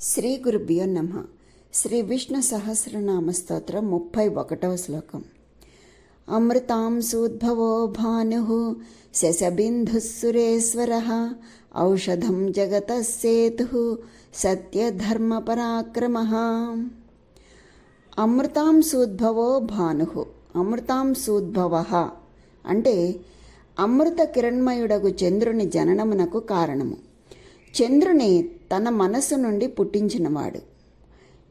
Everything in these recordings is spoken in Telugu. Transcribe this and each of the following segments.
శ్రీ గురుభ్యో నమః. శ్రీ విష్ణు సహస్రనామ స్తోత్రం 31వ శ్లోకం. అమృతాంశోద్భవో భానుః శశబిందుః సురేశ్వరః ఔషధం జగతః సేతుః సత్యధర్మపరాక్రమః. అమృతాంశోద్భవో భానుః. అమృతాంశోద్భవః అంటే అమృత కిరణ్మయుడగు చంద్రుని జననమునకు కారణము. చంద్రుని తన మనస్సు నుండి పుట్టించినవాడు.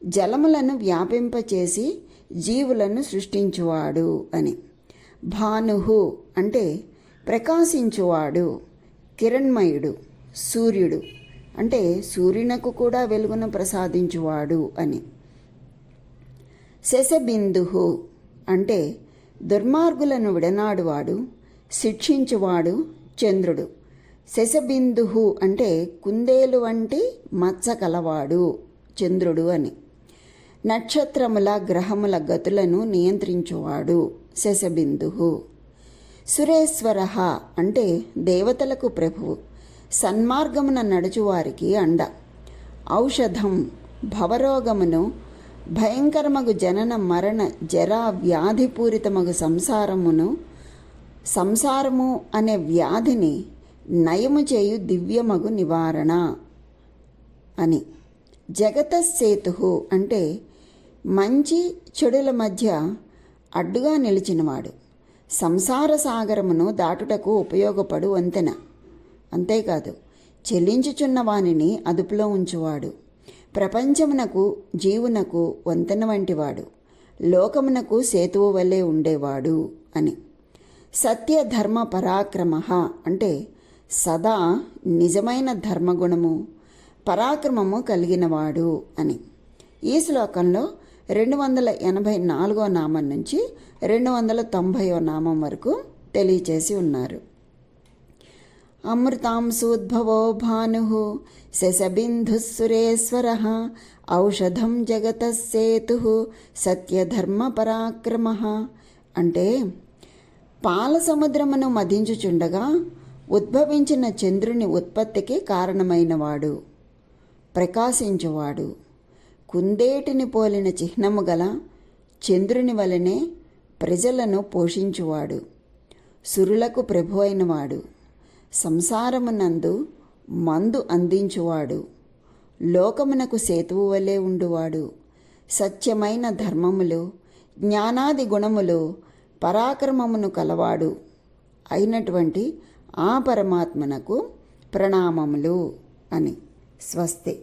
జలములను వ్యాపింపచేసి జీవులను సృష్టించువాడు అని. భానుహు అంటే ప్రకాశించువాడు, కిరణ్మయుడు, సూర్యుడు అంటే సూర్యునకు కూడా వెలుగును ప్రసాదించువాడు అని. శశబిందుహు అంటే దుర్మార్గులను విడనాడువాడు, శిక్షించువాడు చంద్రుడు. శశబిందుహు అంటే కుందేలు వంటి మచ్చ కలవాడు చంద్రుడు అని. నక్షత్రముల గ్రహముల గతులను నియంత్రించువాడు శశబిందుహు. సురేశ్వరః అంటే దేవతలకు ప్రభువు, సన్మార్గమున నడుచువారికి అండ. ఔషధం భవరోగమును, భయంకరమగు జనన మరణ జరా వ్యాధిపూరితమగు సంసారము అనే వ్యాధిని నయము చేయు దివ్యమగు నివారణ అని. జగతసేతు అంటే మంచి చెడుల మధ్య అడ్డుగా నిలిచినవాడు, సంసార సాగరమును దాటుటకు ఉపయోగపడు వంతెన. అంతేకాదు చెల్లించుచున్న వానిని అదుపులో ఉంచువాడు, ప్రపంచమునకు జీవునకు వంతెన వంటివాడు, లోకమునకు సేతువు వలె ఉండేవాడు అని. సత్యధర్మ పరాక్రమః అంటే సదా నిజమైన ధర్మగుణము, పరాక్రమము కలిగినవాడు అని. ఈ శ్లోకంలో 284వ నామం నుంచి 290వ నామం వరకు తెలియచేసి ఉన్నారు. అమృతాంశోద్భవో భానుః శశబిందుః సురేశ్వరః ఔషధం జగతః సేతుః సత్యధర్మ పరాక్రమః అంటే పాల సముద్రమును మదించుచుండగా ఉద్భవించిన చంద్రుని ఉత్పత్తికి కారణమైనవాడు, ప్రకాశించువాడు, కుందేటిని పోలిన చిహ్నము గల చంద్రుని వలనే ప్రజలను పోషించువాడు, సురులకు ప్రభు అయినవాడు, సంసారమునందు మందు అందించువాడు, లోకమునకు సేతువు వలె ఉండువాడు, సత్యమైన ధర్మములు, జ్ఞానాది గుణములు, పరాక్రమమును కలవాడు అయినటువంటి ఆ పరమాత్మనకు ప్రణామములు అని. స్వస్తి.